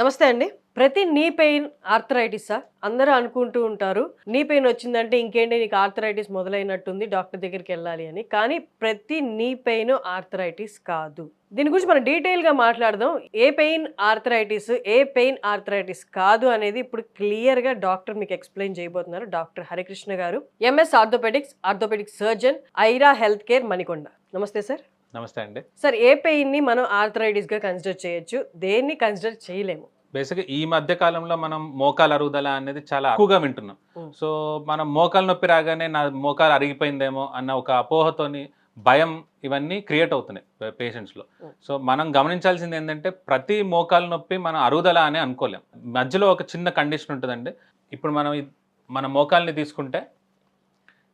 నమస్తే అండి. ప్రతి నీ పెయిన్ ఆర్థరైటిసా? అందరూ అనుకుంటూ ఉంటారు. నీ పెయిన్ వచ్చిందంటే ఇంకేంటి నీకు ఆర్థరైటిస్ మొదలైనట్టుంది డాక్టర్ దగ్గరికెళ్ళాలి అని. కానీ ప్రతి నీ పెయిన్ ఆర్థరైటిస్ కాదు. దీని గురించి మనం డీటెయిల్‌గా మాట్లాడదాం. ఏ పెయిన్ ఆర్థరైటిస్ కాదు అనేది ఇప్పుడు క్లియర్‌గా డాక్టర్ మీకు ఎక్స్‌ప్లెయిన్ చేయబోతున్నారు. డాక్టర్ హరికృష్ణ గారు. MS orthopaedic surgeon, Aira health care Manikonda. నమస్తే సార్. నమస్తే అండి. సార్ ఏ పెయిన్‌ని మనం ఆర్థరైటిస్‌గా కన్సిడర్ చేయొచ్చు? దేన్ని కన్సిడర్ చేయలేము? బేసిక్‌గా ఈ మధ్య కాలంలో మనం మోకాలు అరుగుదల అనేది చాలా ఎక్కువగా వింటున్నాం. హ్మ్. సో, మనం మోకాలు నొప్పి రాగానే నా మోకాలు అరిగిపోయిందేమో అన్న ఒక అపోహతోని భయం ఇవన్నీ క్రియేట్ అవుతున్నాయి పేషెంట్స్‌లో. హ్మ్. సో, మనం గమనించాల్సింది ఏంటంటే ప్రతి మోకాలు నొప్పి మనం అరుగుదల అని అనుకోలేం. మధ్యలో ఒక చిన్న కండిషన్ ఉంటదండి. ఇప్పుడు మనం మన మోకాల్ని తీసుకుంటే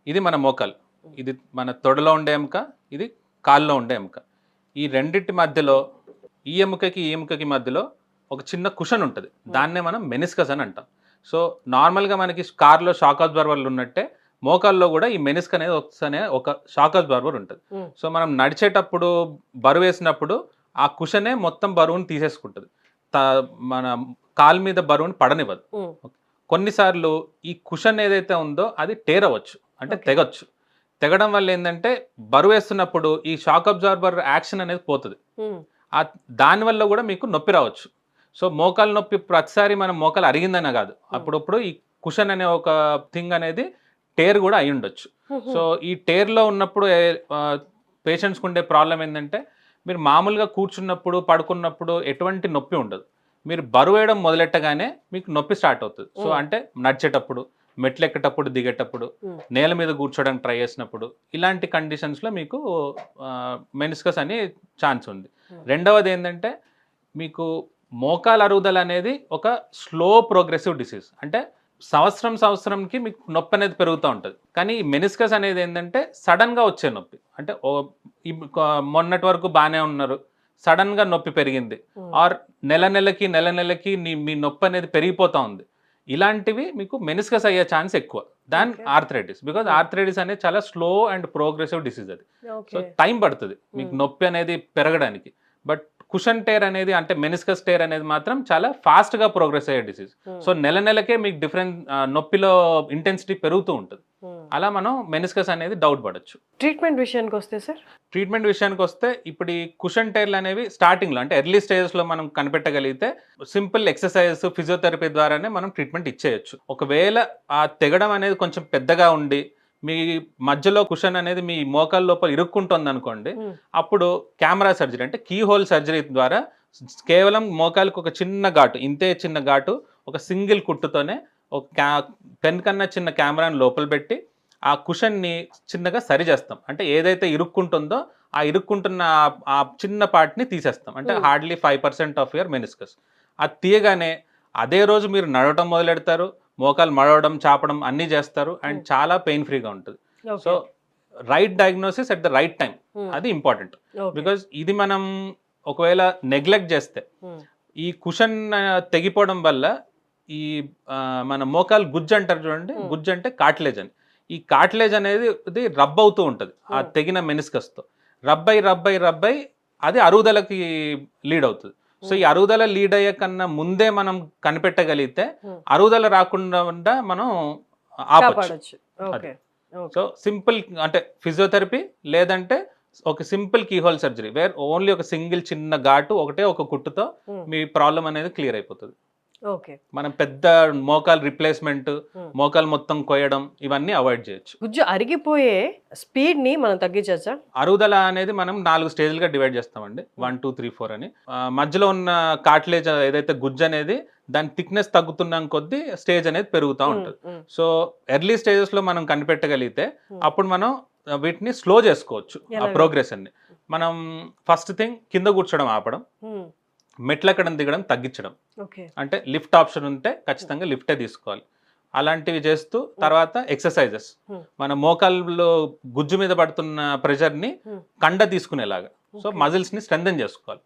ఇది మన మోకాలు. ఇది మన తొడలో ఉండే ఎముక, ఇది కాల్లో ఉండే ఎముక. ఈ రెండిటి మధ్యలో ఈ ఎముకకి మధ్యలో ఒక చిన్న కుషన్ ఉంటుంది. దాన్నే మనం మెనిస్కస్ అని అంటాం. సో నార్మల్గా మనకి కార్లో షాక్ అబ్జార్వర్లు ఉన్నట్టే మోకాల్లో కూడా ఈ మెనిస్క్ అనేది అనే ఒక షాక్ అబ్జార్వర్ ఉంటుంది. సో మనం నడిచేటప్పుడు బరువు వేసినప్పుడు ఆ కుషనే మొత్తం బరువును తీసేసుకుంటుంది. మన కాలు మీద బరువుని పడనివ్వదు. కొన్నిసార్లు ఈ కుషన్ ఏదైతే ఉందో అది టేర్ అవ్వచ్చు, అంటే తెగొచ్చు. తెగడం వల్ల ఏంటంటే బరువు వేస్తున్నప్పుడు ఈ షాక్ అబ్జార్బర్ యాక్షన్ అనేది పోతుంది. దానివల్ల కూడా మీకు నొప్పి రావచ్చు. సో మోకాలు నొప్పి ప్రతిసారి మనం మోకాలు అరిగిందనే కాదు, అప్పుడప్పుడు ఈ కుషన్ అనే ఒక థింగ్ అనేది టేర్ కూడా అయి ఉండొచ్చు. సో ఈ టేర్లో ఉన్నప్పుడు పేషెంట్స్కి ఉండే ప్రాబ్లం ఏంటంటే మీరు మామూలుగా కూర్చున్నప్పుడు పడుకున్నప్పుడు ఎటువంటి నొప్పి ఉండదు. మీరు బరువు వేయడం మొదలెట్టగానే మీకు నొప్పి స్టార్ట్ అవుతుంది. సో అంటే నడిచేటప్పుడు, మెట్లు ఎక్కేటప్పుడు, దిగేటప్పుడు, నేల మీద కూర్చోడానికి ట్రై చేసినప్పుడు ఇలాంటి కండిషన్స్లో మీకు మెనిస్కస్ అనే ఛాన్స్ ఉంది. రెండవది ఏంటంటే మీకు మోకాలు అరుగుదల అనేది ఒక స్లో ప్రోగ్రెసివ్ డిసీజ్. అంటే సంవత్సరంకి మీకు నొప్పి అనేది పెరుగుతూ ఉంటుంది. కానీ ఈ మెనిస్కస్ అనేది ఏంటంటే సడన్గా వచ్చే నొప్పి. అంటే మొన్నటి వరకు బాగానే ఉన్నారు, సడన్గా నొప్పి పెరిగింది, ఆర్ నెలకి మీ నొప్పి అనేది పెరిగిపోతూ ఉంది. ఇలాంటివి మీకు మెనిస్కస్ అయ్యే ఛాన్స్ ఎక్కువ దాన్ ఆర్థరైటిస్. బికాజ్ ఆర్థరైటిస్ అనేది చాలా స్లో అండ్ ప్రోగ్రెసివ్ డిసీజ్ అది. సో టైం పడుతుంది మీకు నొప్పి అనేది పెరగడానికి. బట్ కుషన్ టేర్ అనేది, అంటే మెనిస్కస్ టేర్ అనేది మాత్రం చాలా ఫాస్ట్గా ప్రోగ్రెస్ అయ్యే డిసీజ్. సో నెలకే మీకు డిఫరెంట్ నొప్పిలో ఇంటెన్సిటీ పెరుగుతూ ఉంటుంది. అలా మనం మెనిస్కస్ అనేది డౌట్ పడచ్చు. ట్రీట్మెంట్ విషయానికి వస్తే సార్, ట్రీట్మెంట్ విషయానికి వస్తే ఇప్పుడు ఈ కుషన్ టైర్లు అనేవి స్టార్టింగ్లో అంటే ఎర్లీ స్టేజెస్లో మనం కనిపెట్టగలిగితే సింపుల్ ఎక్సర్సైజెస్, ఫిజియోథెరపీ ద్వారానే మనం ట్రీట్మెంట్ ఇచ్చేయచ్చు. ఒకవేళ ఆ తెగడం అనేది కొంచెం పెద్దగా ఉండి మీ మధ్యలో కుషన్ అనేది మీ మోకాల లోపల ఇరుక్కుంటుంది అనుకోండి, అప్పుడు కెమెరా సర్జరీ అంటే కీ హోల్ సర్జరీ ద్వారా కేవలం మోకాలకు ఒక చిన్న ఘాటు, ఇంతే చిన్న ఘాటు, ఒక సింగిల్ కుట్టుతోనే ఒక పెన్ కన్నా చిన్న కెమెరాని లోపల పెట్టి ఆ కుషన్ని చిన్నగా సరి చేస్తాం. అంటే ఏదైతే ఇరుక్కుంటుందో ఆ ఇరుక్కుంటున్న ఆ చిన్న పార్ట్ని తీసేస్తాం. అంటే హార్డ్లీ 5% ఆఫ్ యువర్ మెనిస్కస్. అది తీయగానే అదే రోజు మీరు నడవడం మొదలెడతారు, మోకాలు మడవడం, చాపడం అన్నీ చేస్తారు, అండ్ చాలా పెయిన్ ఫ్రీగా ఉంటుంది. So right diagnosis at the right time, అది ఇంపార్టెంట్. బికాజ్ ఇది మనం ఒకవేళ నెగ్లెక్ట్ చేస్తే ఈ కుషన్ తెగిపోవడం వల్ల ఈ మన మోకాలు గుజ్జు అంటారు చూడండి, గుజ్జు అంటే కార్టిలేజ్ అని. ఈ కార్టిలేజ్ అనేది ఇది రబ్ అవుతూ ఉంటుంది ఆ తెగిన మెనిస్కస్తో. రబ్బై అది అరుగుదలకి లీడ్ అవుతుంది. సో ఈ అరుగుదల లీడ్ అయ్యే కన్నా ముందే మనం కనిపెట్టగలిగితే అరుగుదల రాకుండా మనం ఆపచ్చు. సో సింపుల్ అంటే ఫిజియోథెరపీ, లేదంటే ఒక simple keyhole surgery where only ఒక సింగిల్ చిన్న ఘాటు ఒక కుట్టుతో మీ ప్రాబ్లం అనేది క్లియర్ అయిపోతుంది. మనం పెద్ద మోకాలు రిప్లేస్మెంట్, మోకాలు మొత్తం కొయ్యడం ఇవన్నీ అవాయిడ్ చేయొచ్చు. గుజ్జు అరిగిపోయే స్పీడ్ ని మనం తగ్గించచ్చా? అరుగుదల అనేది మనం 4 స్టేజ్లుగా డివైడ్ చేస్తామండి. 1, 2, 3, 4 అని. మధ్యలో ఉన్న కార్టిలేజ్ ఏదైతే గుజ్జు అనేది దాని థిక్నెస్ తగ్గుతున్న కొద్దీ స్టేజ్ అనేది పెరుగుతూ ఉంటుంది. సో ఎర్లీ స్టేజెస్ లో మనం కనిపెట్టగలిగితే అప్పుడు మనం వీటిని స్లో చేసుకోవచ్చు ఆ ప్రోగ్రెస్ అన్ని. మనం ఫస్ట్ థింగ్ కింద కూర్చోడం ఆపడం, మెట్లెక్కడం దిగడం తగ్గించడం. అంటే లిఫ్ట్ ఆప్షన్ ఉంటే ఖచ్చితంగా లిఫ్టే తీసుకోవాలి. అలాంటివి చేస్తూ తర్వాత ఎక్సర్సైజెస్, మన మోకాల్లో గుజ్జు మీద పడుతున్న ప్రెషర్ని కండ తీసుకునేలాగా, సో మజిల్స్ ని స్ట్రెంథెన్ చేసుకోవాలి.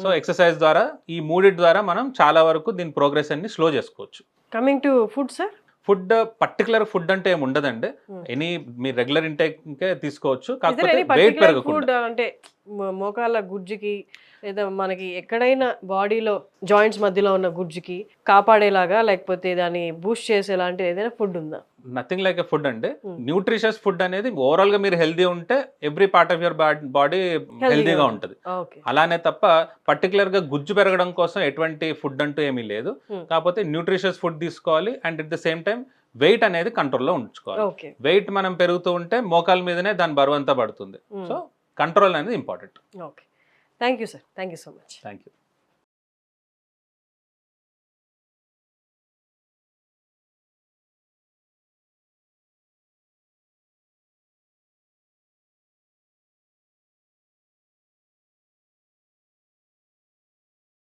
సో ఎక్సర్సైజ్ ద్వారా ఈ మూడిటి ద్వారా మనం చాలా వరకు దీని ప్రోగ్రెస్ అన్ని స్లో చేసుకోవచ్చు. Coming to food sir, food particular food అంటే ఏమి ఉండదండి. ఎనీ మీ రెగ్యులర్ ఇంటేక్ తీసుకోవచ్చు, కాకపోతే వెయిట్ పెరగకుండా. అంటే మోకాళ్ళ గుజ్జుకి లేదా మనకి ఎక్కడైనా బాడీలో జాయింట్స్ మధ్యలో ఉన్న గుజ్జుకి కాపాడేలాగా లేకపోతే దాన్ని బూస్ట్ చేసేలాంటి ఏదైనా ఫుడ్ ఉందా? నథింగ్ లైక్ ఎ ఫుడ్ అండి. న్యూట్రిషియస్ ఫుడ్ అనేది ఓవరాల్ గా మీరు హెల్దీ ఉంటే every part of your body హెల్దీగా ఉంటుంది. ఓకే. అలానే తప్ప పర్టికులర్ గా గుజ్జు పెరగడం కోసం ఎటువంటి ఫుడ్ అంటూ ఏమీ లేదు. కాకపోతే న్యూట్రిషియస్ ఫుడ్ తీసుకోవాలి and at the same time weight అనేది కంట్రోల్లో ఉంచుకోవాలి. ఓకే. వెయిట్ మనం పెరుగుతూ ఉంటే మోకాల మీదనే దాని బరువు అంతా పడుతుంది. సో కంట్రోల్ అనేది important. Okay. Thank you sir. Thank you so much. Thank you.